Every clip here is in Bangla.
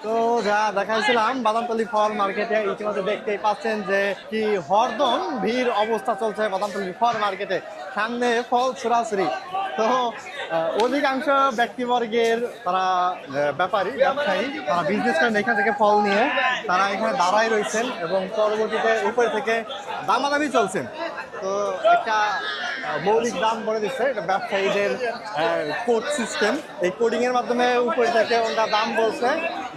তো যা দেখাইছিলাম বাদামতলী ফল মার্কেটে, ইতিমধ্যে দেখতেই পাচ্ছেন যে কি হরদম ভিড় অবস্থা চলছে বাদামতলী ফল মার্কেটে। সামনে ফল ছড়াছড়ি। তো অধিকাংশ ব্যক্তিবর্গের তারা ব্যাপারী ব্যবসায়ী তারা বিজনেস করেন এখান থেকে ফল নিয়ে, তারা এখানে দাঁড়াই রয়েছেন এবং পরবর্তীতে উপরে থেকে দামাদামি চলছেন। তো একটা মৌলিক দাম বলে দিচ্ছে, এটা ব্যবসায়ীদের কোড সিস্টেম। এই কোডিং এর মাধ্যমে উপরে থেকে ওনারা দাম বলছে,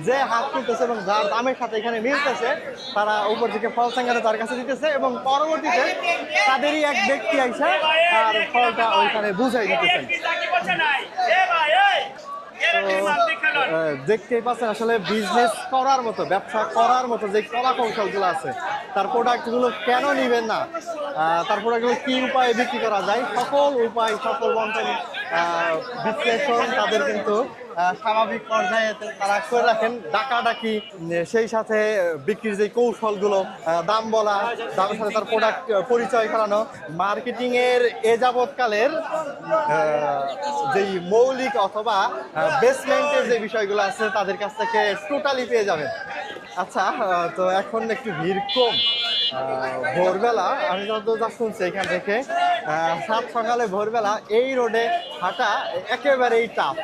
যে হাত তুলতেছে এবং যার দামের সাথে এখানে মিলতেছে তারা উপর থেকে ফল সাঙ্গারে তার কাছে দিতেছে এবং পরবর্তীতে তাদেরই এক ব্যক্তি আইসা আর ফলটা ওইখানে বুঝাই দিতেছেন। দেখতেই পাচ্ছেন আসলে বিজনেস করার মতো, ব্যবসা করার মতো যে কলা কৌশলগুলো আছে, তার প্রোডাক্টগুলো কেন নিবেন না, তার প্রোডাক্টগুলো কী উপায়ে বিক্রি করা যায়, সকল উপায় সকল মন্ত্রণ বিশ্লেষণ তাদের কিন্তু স্বাভাবিক পর্যায়ে তারা করে রাখেন। ডাকাডাকি, সেই সাথে বিক্রির যে কৌশলগুলো, দাম বলা, দামের সাথে তার প্রোডাক্ট পরিচয় করানো, মার্কেটিংয়ের এ যাবৎকালের যেই মৌলিক অথবা বেসমেন্টের যে বিষয়গুলো আছে তাদের কাছ থেকে টোটালি পেয়ে যাবেন। আচ্ছা, তো এখন একটু ভিড় কম। ভোরবেলা আমি যতদূর যা শুনছি এখান থেকে সাত সকালে ভোরবেলা এই রোডে হাঁটা একেবারেই টাফ।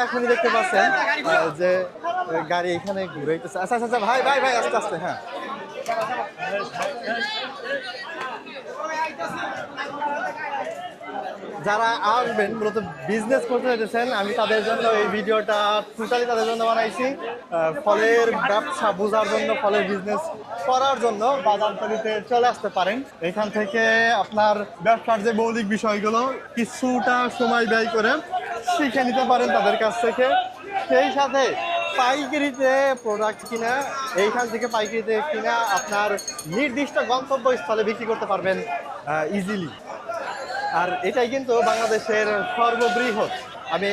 এখনই দেখতে পাচ্ছেন যে গাড়ি এখানে ঘুরাইতেছে। আচ্ছা আচ্ছা ভাই ভাই ভাই আস্তে আস্তে। হ্যাঁ, যারা আসবেন মূলত বিজনেস করতে চাইতেছেন, আমি তাদের জন্য এই ভিডিওটা টোটালি তাদের জন্য বানাইছি। ফলের ব্যবসা বোঝার জন্য, ফলের বিজনেস করার জন্য বাদামতলীতে চলে আসতে পারেন। এখান থেকে আপনার ব্যবসার যে মৌলিক বিষয়গুলো কিছুটা সময় ব্যয় করে শিখে নিতে পারেন তাদের কাছ থেকে। সেই সাথে পাইকারিতে প্রোডাক্ট কিনা, এইখান থেকে পাইকারিতে কিনা আপনার নির্দিষ্ট গন্তব্যস্থলে বিক্রি করতে পারবেন ইজিলি। আর এটাই কিন্তু বাংলাদেশের সর্ববৃহৎ, আমি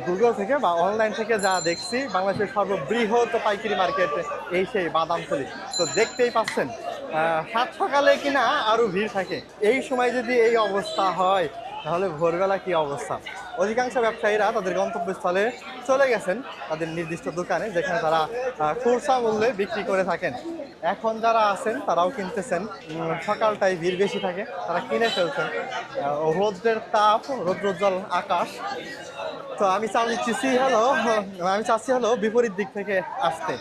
গুগল থেকে বা অনলাইন থেকে যা দেখছি, বাংলাদেশের সর্ববৃহৎ পাইকারি মার্কেট এই সেই বাদামতলী। তো দেখতেই পাচ্ছেন সাত সকালে কিনা আরও ভিড় থাকে। এই সময় যদি এই অবস্থা হয় তাহলে ভোরবেলা কি অবস্থা। অধিকাংশ ব্যবসায়ীরা তাদের গন্তব্যস্থলে চলে গেছেন, তাদের নির্দিষ্ট দোকানে, যেখানে তারা খুচরা মূল্যে বিক্রি করে থাকেন। এখন যারা আছেন তারাও কিনতেছেন। সকালটাই ভিড় বেশি থাকে, তারা কিনে ফেলছেন। রৌদ্রের তাপ, রৌদ্রোজ্জ্বল আকাশ। তো আমি চাচ্ছি হলো বিপরীত দিক থেকে আসতে।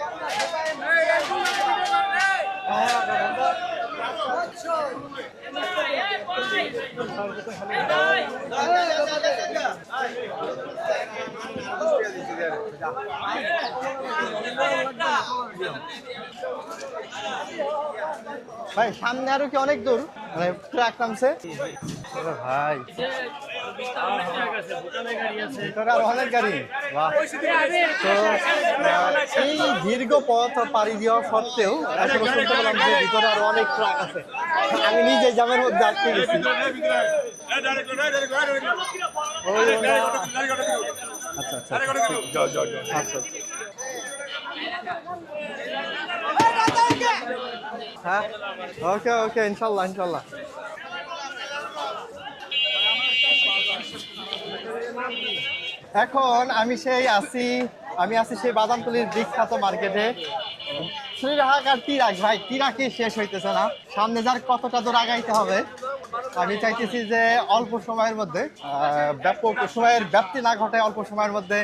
ভাই সামনে আরো কি অনেক দূর, মানে ট্রাক নামছে ভাই, ভিতরে আরো অনেক গাড়ি। বাহ! তো এই দীর্ঘ পথ পাড়ি দেওয়া সত্ত্বেও এখনো শুনতে পেলাম যে ভিতরে আরো অনেক ট্রাক আছে। আমি নিজে জামের মধ্যে আটকে গেছি। আচ্ছা আচ্ছা আচ্ছা, হ্যাঁ, ওকে ওকে, ইনশাল্লাহ ইনশাল্লাহ। এখন আমি আছি সেই বাদামতলীর বিখ্যাত মার্কেটে। শ্রীরাহাক আর তিরাক ভাই, তিরাকই শেষ হইতেছে না। সামনে যার কতটা দূর আগাইতে হবে। আমি চাইতেছি যে অল্প সময়ের মধ্যে, ব্যাপক সময়ের ব্যাপ্তি না ঘটে, অল্প সময়ের মধ্যে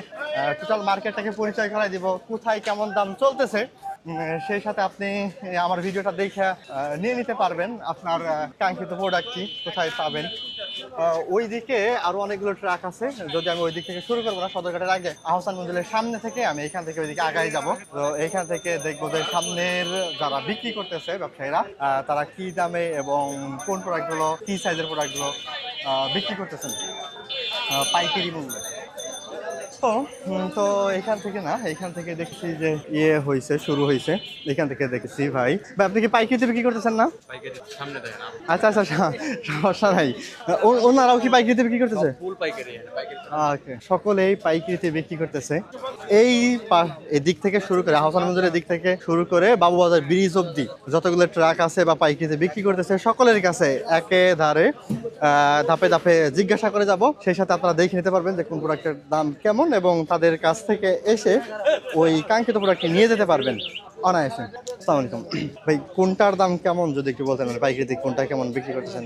টোটাল মার্কেটটাকে পরিচয় করাই দিব, কোথায় কেমন দাম চলতেছে। সেই সাথে আপনি আমার ভিডিওটা দেখে নিয়ে নিতে পারবেন আপনার কাঙ্ক্ষিত প্রোডাক্টটি কোথায় পাবেন। ওই দিকে আরো অনেকগুলো ট্রাক আছে, যদি আমি ওই দিক থেকে শুরু করবো না, সদরঘাটের আগে আহসান মঞ্জিলের সামনে থেকে আমি এখান থেকে ওইদিকে আগাই যাব। তো এইখান থেকে দেখবো যে সামনের যারা বিক্রি করতেছে ব্যবসায়ীরা, তারা কি দামে এবং কোন প্রোডাক্টগুলো, কি সাইজের প্রোডাক্টগুলো বিক্রি করতেছেন পাইকারি মূল্যে। তো এখান থেকে দেখছি যে শুরু হয়েছে। এখান থেকে দেখেছি ভাই, আপনি কি পাইকারিতে বিক্রি করতেছেন না? আচ্ছা আচ্ছা, সমস্যা নাই। ওনারাও কি পাইকারিতে বিক্রি করতেছে? সকলেই পাইকারিতে বিক্রি করতেছে। এদিক থেকে শুরু করে আহসান মঞ্জিলের দিক থেকে শুরু করে বাবুবাজার ব্রিজ অব্দি যতগুলো ট্রাক আছে বা পাইকারিতে বিক্রি করতেছে, সকলের কাছে একে ধারে ধাপে ধাপে জিজ্ঞাসা করে যাব, সেই সাথে আপনারা দেখে নিতে পারবেন যে কোন প্রোডাক্টের দাম কেমন এবং তাদের কাছ থেকে এসে ওই কাঙ্ক্ষিত প্রোডাক্টটি নিয়ে যেতে পারবেন অনায়াসে। আসসালামু আলাইকুম ভাই, কোনটার দাম কেমন যদি একটু বলতেন, মানে পাইকারিতে কোনটা কেমন বিক্রি করতেছেন?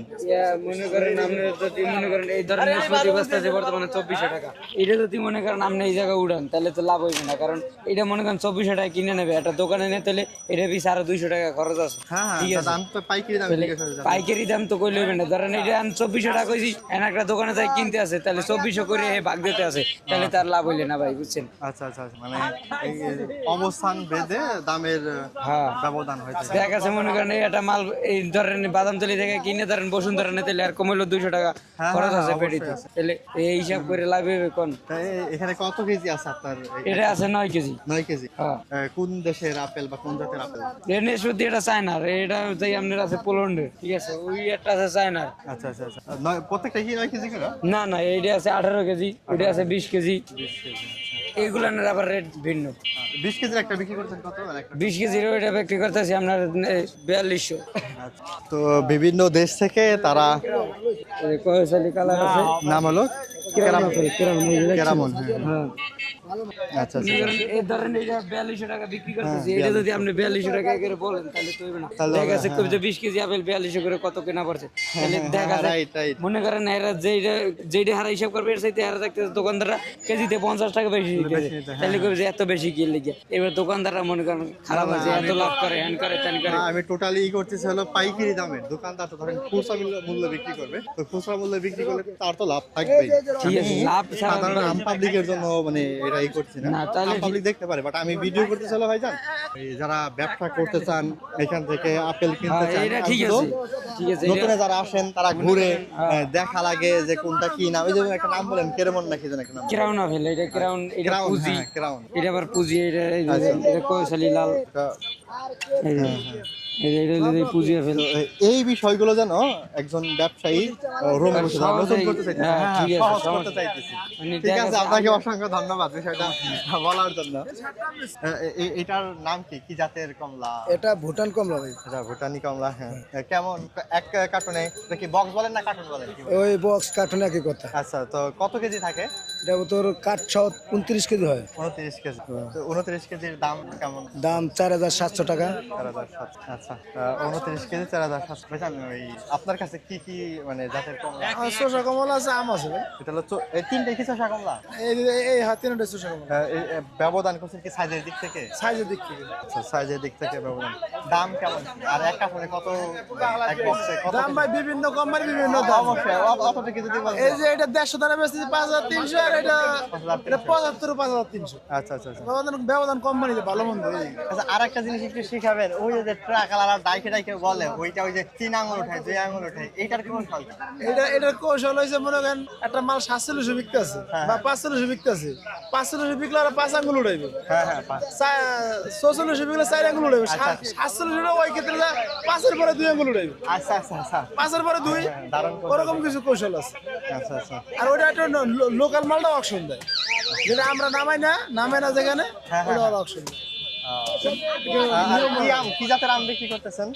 মনে করেন আপনি যদি মনে করেন এই ধরনের প্রতি বস্তা আছে বর্তমানে 2400 টাকা, এটা যদি মনে করেন আপনি এই জায়গায় উড়ান তাহলে তো লাভ হইবে না, কারণ এটা মনে করেন 2400 টাকা কিনে নেবে, একটা দোকানে নিতে হলে এটা পিস আরো 200 টাকা খরচ আছে। ঠিক আছে, দাম তো পাইকারি দাম পাইকারি দাম তো কইলে হইবে না, ধরেন এটা আমি 2400 টাকা কইছি, একটা দোকানে যাই কিনতে আছে তাহলে 2400 করে ভাগ দিতে আছে, তাহলে তার লাভ হইলে না ভাই, বুঝছেন? আচ্ছা আচ্ছা, মানে এই অবস্থান বেঁধে দামের ব্যবধান হয়েছে। দেখা গেছে মনে করেন এই একটা মাল এই ধরেন বাদামতলি থেকে কিনে ধরেন বসুন্ধরা নিতে আর কমাইলো 200 টাকা খরচ আছে পেটিতে, তাহলে এই হিসাব করে লাভ হবে কোন? এখানে কত কেজি আছে আপনার? এটা আছে 9 কেজি। 9 কেজি? কোন দেশের আপেল বা কোন জাতের আপেল? এনে শুধু এটা চায়নার, এটা যাই আপনার আছে পোল্যান্ডের, ঠিক আছে, ওই একটা আছে চায়নার। আচ্ছা আচ্ছা আচ্ছা, প্রত্যেকটা কি 9 কেজি করে? না না, এইটা আছে 18 কেজি, ওইটা আছে 20 কেজি। এইগুলার আবার রেট ভিন্ন। 20 কেজির একটা বিক্রি করছেন কত? 20 কেজির ওইটা বিক্রি করতেছি আপনার 4200। তো বিভিন্ন দেশ থেকে তারা, কয়সালি কালার আছে, নাম হলো কেরামন। হ্যাঁ আচ্ছা আচ্ছা, এই ধরেন এটা 4200 টাকা বিক্রি করতেছি, এটা যদি আপনি 4200 টাকা করে বলেন তাহলে তো হইবে না। দেখা গেছে কই যে 20 কেজি আপেল 4200 করে কত কেনা পড়ছে, তাহলে দেখা যায় মনে করেন এরা যেইটা হারা হিসাব করবে এর চাইতে হারা থাকতে দোকানদাররা কেজিতে 50 টাকা বেশি দিতেছে, তাহলে কই যে এত বেশি কি লাগে, এবার দোকানদাররা মনে করেন খারাপ আছে, এত লাভ করে হ্যান করে তেন করে। আমি টোটালি করতেছি হলো পাইকারি দামের, দোকানদার তো ধরেন খুচরা মূল্য বিক্রি করবে, তো খুচরা মূল্য বিক্রি করলে তার তো লাভ থাকবেই। ঠিক আছে, লাভ সাধারণ আম পাবলিকের জন্য মানে এটা ই করছি না, আম পাবলিক দেখতে পারে, বাট আমি ভিডিও করতে চলো ভাইজান, এই যারা ব্যবসা করতে চান এখান থেকে আপেল কিনতে চান, এটা ঠিক আছে, ঠিক আছে, নতুন যারা আসেন তারা ঘুরে দেখা লাগে যে কোনটা কি নাম, এই যে একটা নাম বলেন কেরামন নাকি যেন একটা নাম, ক্রাউন আপেল, এটা ক্রাউন, এটা পুঁজি, ক্রাউন, এটা আবার পুঁজি, এটা এটা কয়সালি লাল, পুঁজি আপেল। এই বিষয়গুলো যেন একজন ব্যবসায়ী নতুন করতে চাইতেছি। ঠিক আছে, আপনাকে অসংখ্য ধন্যবাদ বিষয়টা বলার জন্য। এটার নাম কি, কি জাতের কমলা? এটা ভুটান কমলা ভাই। এটা ভুটানি কমলা। হ্যাঁ, কেমন এক কার্টুনে কি বক্স বলেন না কার্টুন বলেন? ওই বক্স কার্টুন একই কথা। আচ্ছা, তো কত কেজি থাকে? এটা তোর কাঠ 29 কেজি হয়। 29 কেজি। তো 29 কেজির দাম কেমন? দাম 4700 টাকা। 4700। আচ্ছা, 29 কেজি 4700। ভাইজান, ওই আপনার কাছে কি কি মানে জাতের কমলা? শসা কমলা আছে, আম আছে ভাই। এটা হলো এই তিনটে কি শসা কমলা? এই হাতে তিনটা শসা কমলা। ব্যবধান করছেন কি সাইজের দিক থেকে? সাইজের দিক থেকে। আচ্ছা, সাইজের দিক থেকে ব্যবধান। দাম কেমন? আর এক কার্টুনে কত, এক বক্সে কত? দাম ভাই বিভিন্ন কোম্পানি বিভিন্ন দাম। অবশ্যই অতটা কিছু দিবেন। এই যে এটা 150 টাকা বেচতেছি 5300, আর এটা 75 5300। আচ্ছা আচ্ছা আচ্ছা। ব্যবধান কোম্পানিতে ভালো মন্দ। আচ্ছা, আরেকটা জিনিস একটু শিখাবেন, ওই যে ট্রাক আলাদা ডাইকে ডাইকে বলে ওইটা, ওই যে 3 আঙ্গুল উঠায় 2 আঙ্গুল উঠায়, এইটার কি কৌশল? এটার কৌশল হয়েছে মনে করেন একটা মাল 4700 বিকতে আছে বা 4500 বিকতে আছে, 4500 বিকলে আর 5 আঙ্গুল উঠাইবে। হ্যাঁ হ্যাঁ, 4600 বিকলে 4 আঙ্গুল উঠাইবে। 4700 ওই ক্ষেত্রে 5 এর পরে 2 আঙ্গুল উঠাইবে। আচ্ছা আচ্ছা আচ্ছা, 5 এর পরে 2, ওরকম কিছু কৌশল আছে। আচ্ছা আচ্ছা। আর ওটা একটা লোকাল মালটা অকশন দেয়, যেটা আমরা নামাই না যেখানে, ওটা অকশন দেয়। কি জাতের আম বিক্রি করতেছেন?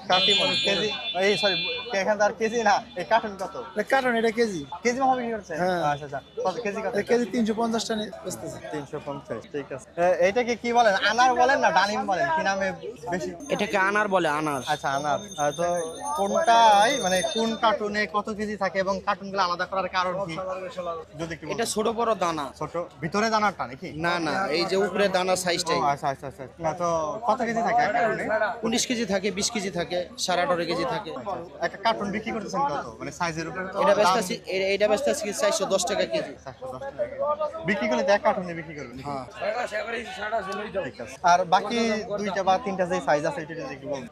কাটিমন কেজি, এই সরি এখানকার কেজি না, এই কার্টুন কত? কার্টন এটা কেজি ভাবে বিক্রি করছে? হ্যাঁ। আচ্ছা আচ্ছা, কত কেজি? কত কেজি? 350 টাকা বেচতেছে। 350। ঠিক আছে, এইটাকে কি বলেন, আনার বলেন না ডালিম বলেন, কি নামে বেশি? এটাকে আনার বলে, আনার। আচ্ছা, আনার। তো কোনটাই মানে কোন কার্টুনে কত কেজি থাকে এবং কার্টুনগুলো আলাদা করার কারণ কি যদি একটু বলেন? এটা ছোট বড় দানা, ছোট ভিতরে দানাটা নাকি? না না, এই যে উপরে দানা সাইজটাই। আচ্ছা আচ্ছা আচ্ছা। না, তো কত কেজি থাকে এক কার্টুনে? 19 কেজি থাকে, 20 কেজি থাকে, 18.5 কেজি থাকে। একটা কার্টুন বিক্রি করতেছেন কত, মানে সাইজের উপরে? এটা বেচতেছি, এটা বেচতেছি 410 টাকা কেজি। 410 টাকা বিক্রি করলে তো এক কার্টুনে বিক্রি করবেন? হ্যাঁ। ঠিক আছে। আর বাকি দুইটা বা তিনটা যে সাইজ আছে এটা যদি একটু বলুন।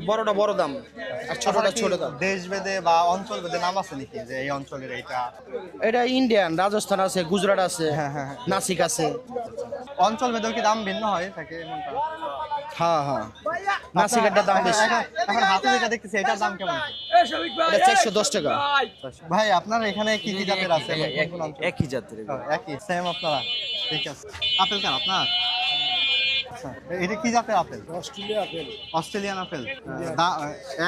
বড়টা বড় দাম আর ছোটটা ছোট দাম। দেশ ভেদে বা অঞ্চল ভেদে নাম আছে নাকি, যে এই অঞ্চলের এইটা? এটা ইন্ডিয়ান, রাজস্থান আছে, গুজরাট আছে, নাসিক আছে। অঞ্চল ভেদেও কি দাম ভিন্ন হয় থাকে এমনটা? হ্যাঁ হ্যাঁ, নাসিকেরটা দাম বেশি। এখন হাতে যেটা দেখতেছি এটার দাম কেমন? এটা 410 টাকা। ভাই, আপনার এখানে কি কি জাতের আছে? একই জাতের, একই সেম আপনারা? ঠিক আছে। আপেল কেন আপনার? আচ্ছা, এটা কি জাতের apple? Australia apple Australian apple.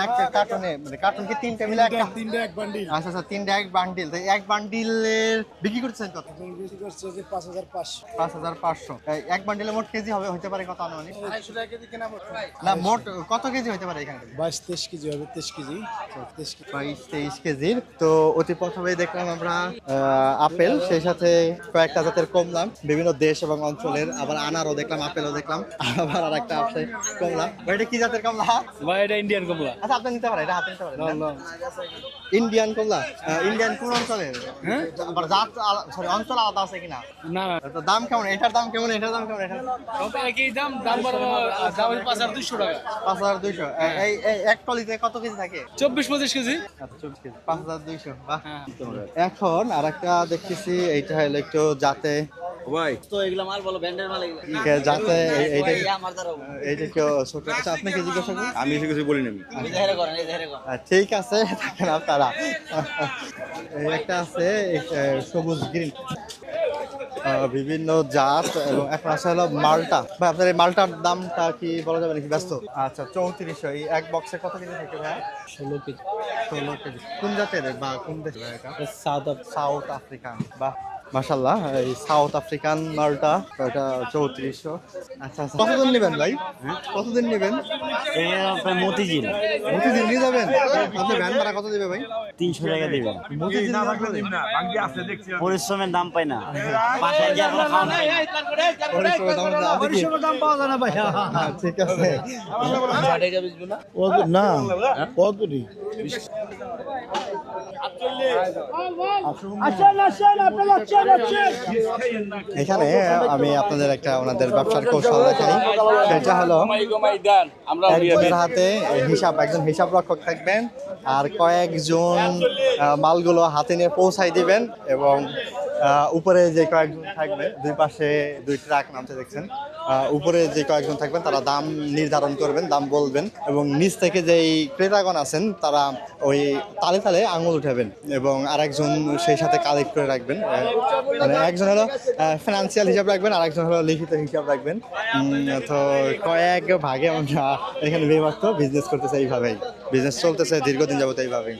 এক কার্টনে মানে কার্টন কি তিনটে মিলে একটা? তিনটা এক বান্ডিল আচ্ছা আচ্ছা, তিনটে এক বান্ডিল। তো এক বান্ডিলের বিক্রি করতেছেন কত? বিক্রি করছে যে 5500 5,500। এক বান্ডিলে মোট কেজি হতে পারে কত আনুমানিক? 250 টাকা কেজি কেনা পড়ছে না, মোট কত কেজি হতে পারে এখানে? 22-23 কেজি হবে 23 কেজি 23 কেজি 22-23 কেজির। তো অতি প্রথমেই দেখলাম আমরা আপেল, সেই সাথে কয়েকটা জাতের কমলা, বিভিন্ন দেশ এবং অঞ্চলের। আবার আনারও দেখলাম, আপেলও দেখলাম, আবার আর একটা আছে কমলা। ভাই, এটা কি জাতের কমলা? ভাই এটা ইন্ডিয়ান কমলা আচ্ছা, আপনি নিতে পারেন, এটা হাতে নিতে পারেন। ইন্ডিয়ান কমলা। ইন্ডিয়ান কোন অঞ্চলের? হ্যাঁ আবার জাত সরি, অঞ্চল আলাদা আছে কিনা? না না তো দাম কেমন? এটার দাম কেমন? এটার দাম কেমন? এটার সব একই দাম দাম বাড়বে দাম 5200 টাকা 5,200। এই এক টলিতে কত কেজি থাকে? 24-25 কেজি আচ্ছা, 24 কেজি, 5,200। বাহ। হ্যাঁ। এখন আর একটা দেখতেছি, এইটা হলো একটু যাতে ভাই তো এগুলা মাল বলো, ব্যান্ডের মাল এগুলো যাতে এইটা আমার দ্বারা এইটা কেউ ছোট। আচ্ছা, আপনাকে জিজ্ঞাসা করি। আমি এসে কিছু বলিনি আমি এই জাহেরে করেন, এই জাহেরে করেন। ঠিক আছে, দেখেন আপনারা। এই একটা আছে সবুজ গ্রিন, বিভিন্ন জাত, এবং এখন আছে হলো মালটা। ভাই, আপনার এই মালটার দামটা কি বলা যাবে নাকি? ব্যস্ত? আচ্ছা, 3400। এই এক বক্সে কত কেজি থাকে ভাই? 16 কেজি 16 কেজি। কোন জাতের বা কোন দেশের ভাই এটা? South south African. বাহ, মাশাল্লাহ। এই সাউথ আফ্রিকান মালটা, এটা 3400। আচ্ছা আচ্ছা, কতদিন নেবেন ভাই? কতদিন নেবেন? আপনার মতিঝিল প্রতিদিন নিয়ে যাবেন? আপনি ভ্যান ভাড়া কত দিবে ভাই? 300 টাকা দিবেন প্রতিদিন নেওয়ার পরে? পরিশ্রমের দাম পাই না বাসায় গিয়ে আপনার খাওয়া নাই। পরিশ্রমের দাম না, আপনি কি- দাম পাওয়া যায় না ভাই হ্যাঁ, ঠিক আছে। না কতটি এখানে আমি আপনাদের একটা ওনাদের ব্যবসার কৌশল দেখাই। সেটা হলো, একজনের হাতে একজন হিসাব রক্ষক থাকবেন, আর কয়েকজন মালগুলো হাতে নিয়ে পৌঁছাই দিবেন, এবং উপরে যে কয়েকজন থাকবে, দুই পাশে 2 ট্রাক নামতে দেখছেন, উপরে যে কয়েকজন থাকবেন তারা দাম নির্ধারণ করবেন, দাম বলবেন, এবং নিচ থেকে যেই ক্রেতাগণ আছেন তারা ওই তালে তালে আঙুল উঠাবেন, এবং আরেকজন সেই সাথে কালেক্ট করে রাখবেন। মানে একজন হলো ফিনান্সিয়াল হিসাব রাখবেন, আর একজন হলো লিখিত হিসাব রাখবেন। তো কয়েক ভাগে আমরা এখানে বিভক্ত বিজনেস করতেছে, এইভাবেই বিজনেস চলতেছে দীর্ঘদিন যাবত এইভাবেই।